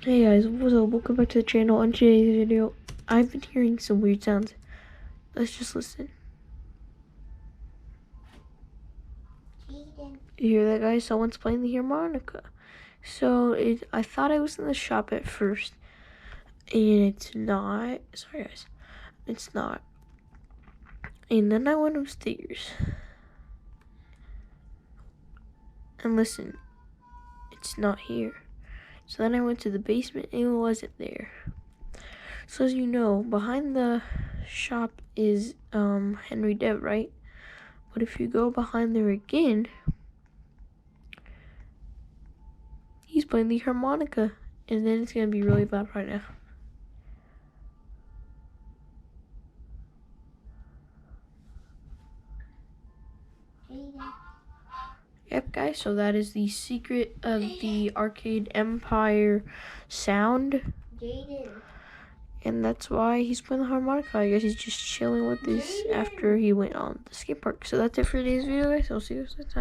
Hey guys, what's up? Welcome back to the channel. On today's video, I've been hearing some weird sounds. Let's just listen. You hear that, guys? Someone's playing the harmonica. So I thought I was in the shop at first, and it's not. Sorry guys, it's not. And then I went upstairs, and listen, it's not here. So then I went to the basement, and it wasn't there. So as you know, behind the shop is Henry Dev, right? But if you go behind there again, he's playing the harmonica, and then it's gonna be really loud right now. Yep, guys, so that is the secret of the Arcade Empire sound. And that's why he's playing the harmonica. I guess he's just chilling with this after he went on the skate park. So that's it for today's video, guys. I'll see you guys next time.